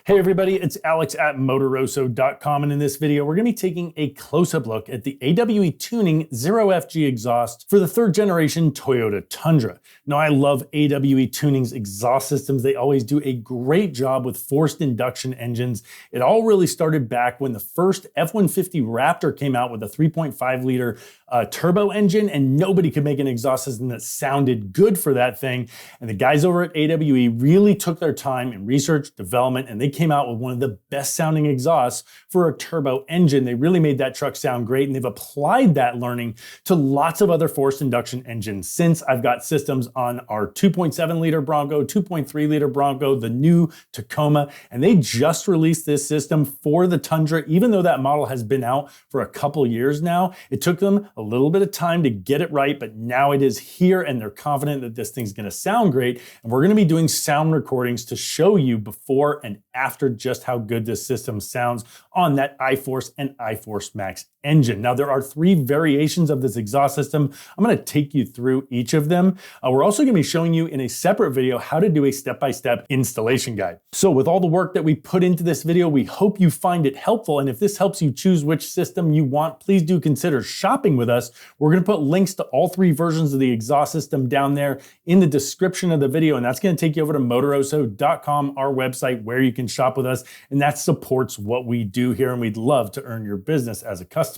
Hey everybody, it's Alex at Motoroso.com, and in this video we're going to be taking a close-up look at the AWE Tuning 0FG exhaust for the third generation Toyota Tundra. Now I love AWE Tuning's exhaust systems. They always do a great job with forced induction engines. It all really started back when the first F-150 Raptor came out with a 3.5 liter turbo engine, and nobody could make an exhaust system that sounded good for that thing. And the guys over at AWE really took their time in research, development, and they came out with one of the best sounding exhausts for a turbo engine. They really made that truck sound great, and they've applied that learning to lots of other forced induction engines since. I've got systems on our 2.7 liter Bronco, 2.3 liter Bronco, the new Tacoma, and they just released this system for the Tundra. Even though that model has been out for a couple years now, it took them a little bit of time to get it right, but now it is here and they're confident that this thing's gonna sound great. And we're gonna be doing sound recordings to show you before and after just how good this system sounds on that iForce and iForceMax engine. Now, there are three variations of this exhaust system. I'm going to take you through each of them. We're also going to be showing you in a separate video how to do a step-by-step installation guide. So with all the work that we put into this video, we hope you find it helpful. And if this helps you choose which system you want, please do consider shopping with us. We're going to put links to all three versions of the exhaust system down there in the description of the video. And that's going to take you over to Motoroso.com, our website, where you can shop with us. And that supports what we do here. And we'd love to earn your business as a customer.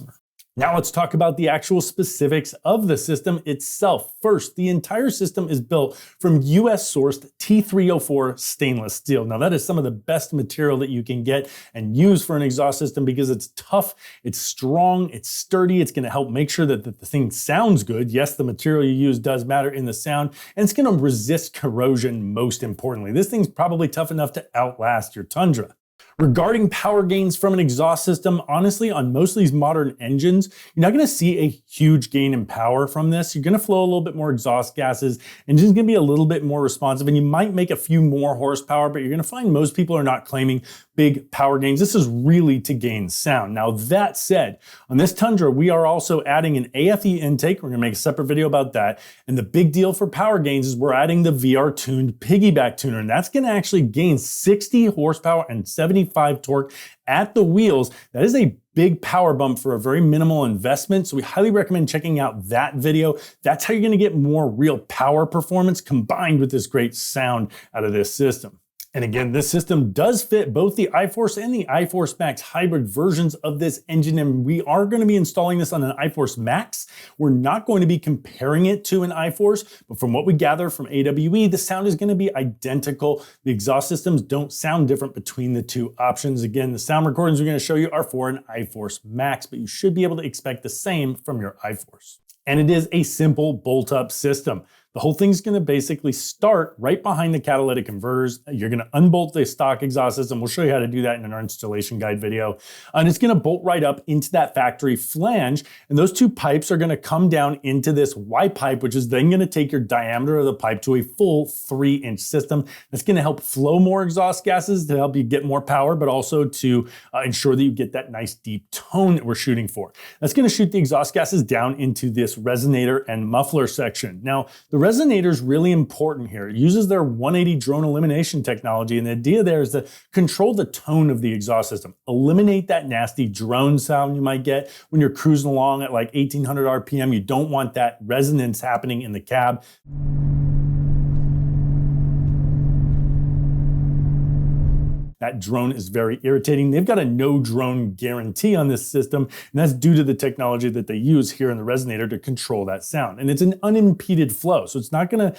Now let's talk about the actual specifics of the system itself. First, the entire system is built from US sourced T304 stainless steel. Now that is some of the best material that you can get and use for an exhaust system because it's tough, it's strong, it's sturdy, it's gonna help make sure that the thing sounds good. Yes, the material you use does matter in the sound, and it's gonna resist corrosion most importantly. This thing's probably tough enough to outlast your Tundra. Regarding power gains from an exhaust system, honestly, on most of these modern engines, you're not going to see a huge gain in power from this. You're going to flow a little bit more exhaust gases, and it's going to be a little bit more responsive, and you might make a few more horsepower, but you're going to find most people are not claiming big power gains. This is really to gain sound. Now, that said, on this Tundra, we are also adding an AFE intake. We're going to make a separate video about that. And the big deal for power gains is we're adding the VR-tuned Piggyback tuner, and that's going to actually gain 60 horsepower and 75 torque at the wheels. That is a big power bump for a very minimal investment. So we highly recommend checking out that video. That's how you're going to get more real power performance combined with this great sound out of this system. And again, this system does fit both the iForce and the iForceMax hybrid versions of this engine, and we are going to be installing this on an iForceMax. We're not going to be comparing it to an iForce, but from what we gather from AWE, the sound is going to be identical. The exhaust systems don't sound different between the two options. Again, the sound recordings we're going to show you are for an iForceMax, but you should be able to expect the same from your iForce. And it is a simple bolt-up system. The whole thing's going to basically start right behind the catalytic converters. You're going to unbolt the stock exhaust system. We'll show you how to do that in our installation guide video. And it's going to bolt right up into that factory flange. And those two pipes are going to come down into this Y pipe, which is then going to take your diameter of the pipe to a full 3-inch system. That's going to help flow more exhaust gases to help you get more power, but also to ensure that you get that nice deep tone that we're shooting for. That's going to shoot the exhaust gases down into this resonator and muffler section. Now, the resonator is really important here. It uses their 180 drone elimination technology, and the idea there is to control the tone of the exhaust system. Eliminate that nasty drone sound you might get when you're cruising along at like 1800 RPM. You don't want that resonance happening in the cab. That drone is very irritating. They've got a no drone guarantee on this system, and that's due to the technology that they use here in the resonator to control that sound. And it's an unimpeded flow, so it's not gonna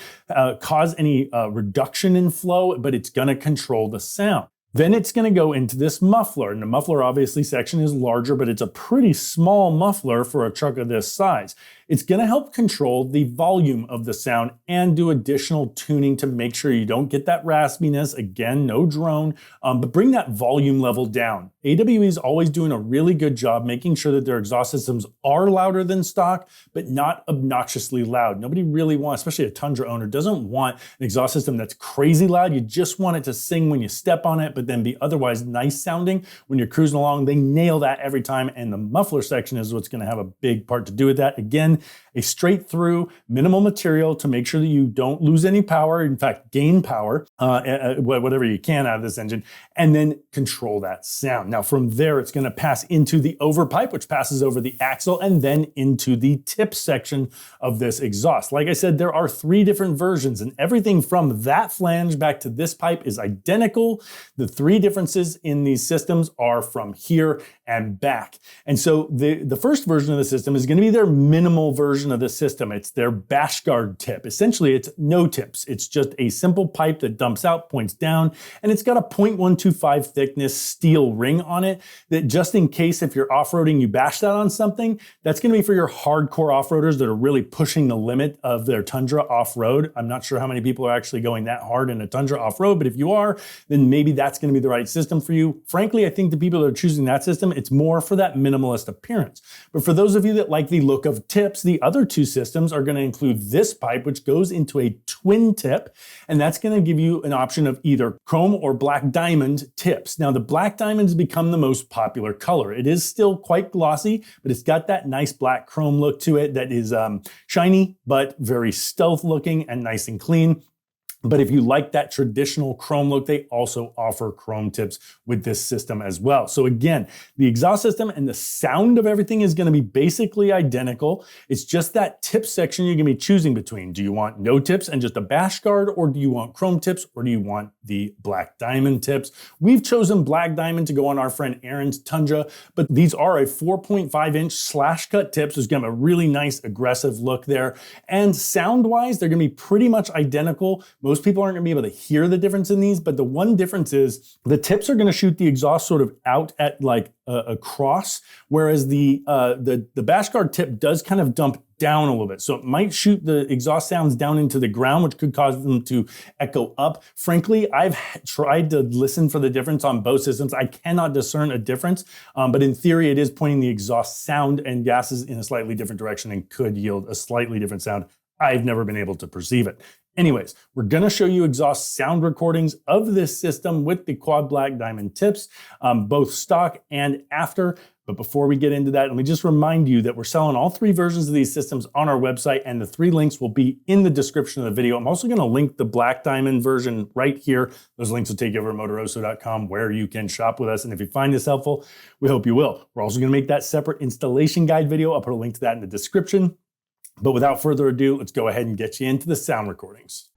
cause any reduction in flow, but it's gonna control the sound. Then it's going to go into this muffler, and the muffler obviously section is larger, but it's a pretty small muffler for a truck of this size. It's going to help control the volume of the sound and do additional tuning to make sure you don't get that raspiness. Again, no drone, but bring that volume level down. AWE is always doing a really good job making sure that their exhaust systems are louder than stock, but not obnoxiously loud. Nobody really wants, especially a Tundra owner, doesn't want an exhaust system that's crazy loud. You just want it to sing when you step on it, but but then be otherwise nice sounding when you're cruising along. They nail that every time, and the muffler section is what's going to have a big part to do with that. Again, a straight through minimal material to make sure that you don't lose any power, in fact gain power, whatever you can out of this engine, and then control that sound. Now from there it's going to pass into the overpipe, which passes over the axle, and then into the tip section of this exhaust. Like I said, there are 3 different versions, and everything from that flange back to this pipe is identical. The 3 differences in these systems are from here and back. And so the first version of the system is going to be their minimal version of the system. It's their BASHGUARD tip. Essentially, it's no tips. It's just a simple pipe that dumps out, points down, and it's got a 0.125 thickness steel ring on it that just in case if you're off-roading, you bash that on something, that's going to be for your hardcore off-roaders that are really pushing the limit of their Tundra off-road. I'm not sure how many people are actually going that hard in a Tundra off-road, but if you are, then maybe that's going to be the right system for you. Frankly, I think the people that are choosing that system, it's more for that minimalist appearance. But for those of you that like the look of tips, the other 2 systems are going to include this pipe, which goes into a twin tip, and that's going to give you an option of either chrome or black diamond tips. Now, the black diamond has become the most popular color. It is still quite glossy, but it's got that nice black chrome look to it that is shiny, but very stealth looking and nice and clean. But if you like that traditional chrome look, they also offer chrome tips with this system as well. So again, the exhaust system and the sound of everything is going to be basically identical. It's just that tip section you're going to be choosing between. Do you want no tips and just a BASHGUARD, or do you want chrome tips, or do you want the black diamond tips? We've chosen black diamond to go on our friend Aaron's Tundra, but these are a 4.5-inch slash cut tips. There's going to be a really nice aggressive look there. And sound-wise, they're going to be pretty much identical. Most people aren't going to be able to hear the difference in these, but the one difference is the tips are going to shoot the exhaust sort of out at like a cross, whereas the BASHGUARD tip does kind of dump down a little bit. So it might shoot the exhaust sounds down into the ground, which could cause them to echo up. Frankly, I've tried to listen for the difference on both systems. I cannot discern a difference, but in theory, it is pointing the exhaust sound and gases in a slightly different direction and could yield a slightly different sound. I've never been able to perceive it. Anyways, we're going to show you exhaust sound recordings of this system with the quad black diamond tips, both stock and after. But before we get into that, let me just remind you that we're selling all 3 versions of these systems on our website, and the 3 links will be in the description of the video. I'm also going to link the black diamond version right here. Those links will take you over to Motoroso.com, where you can shop with us. And if you find this helpful, we hope you will. We're also going to make that separate installation guide video. I'll put a link to that in the description. But without further ado, let's go ahead and get you into the sound recordings.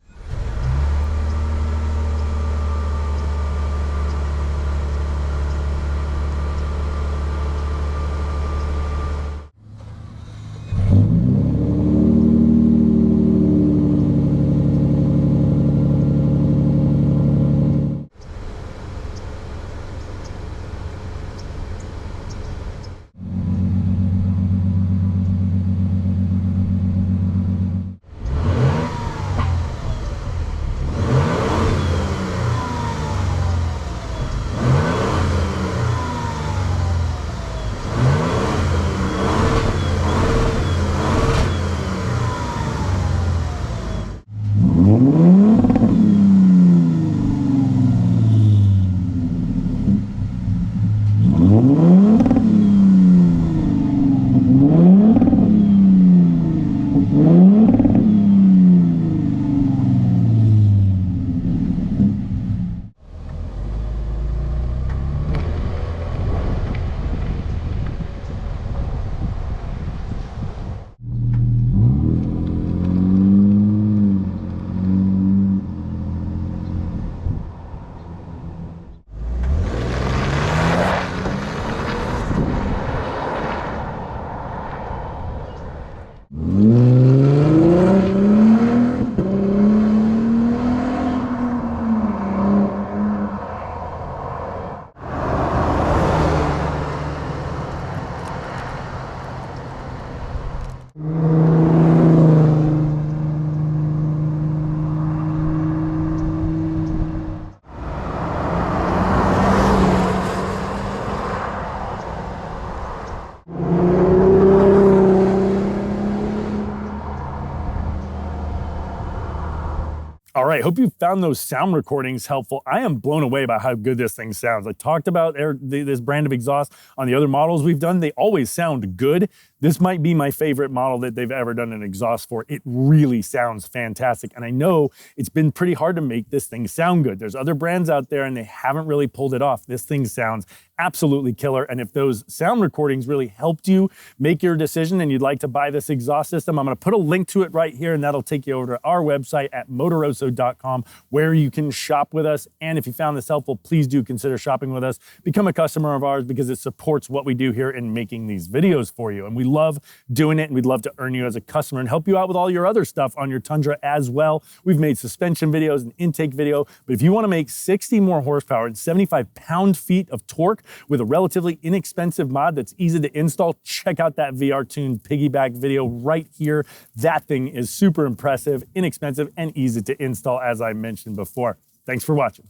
right, hope you found those sound recordings helpful. I am blown away by how good this thing sounds. I talked about this brand of exhaust on the other models we've done. They always sound good. This might be my favorite model that they've ever done an exhaust for. It really sounds fantastic. And I know it's been pretty hard to make this thing sound good. There's other brands out there and they haven't really pulled it off. This thing sounds absolutely killer. And if those sound recordings really helped you make your decision and you'd like to buy this exhaust system, I'm going to put a link to it right here, and that'll take you over to our website at Motoroso.com, where you can shop with us. And if you found this helpful, please do consider shopping with us. Become a customer of ours because it supports what we do here in making these videos for you. And we love doing it, and we'd love to earn you as a customer and help you out with all your other stuff on your Tundra as well. We've made suspension videos and intake video, but if you want to make 60 more horsepower and 75 pound-feet of torque with a relatively inexpensive mod that's easy to install, check out that VR Tuned Piggyback video right here. That thing is super impressive, inexpensive, and easy to install, as I mentioned before. Thanks for watching.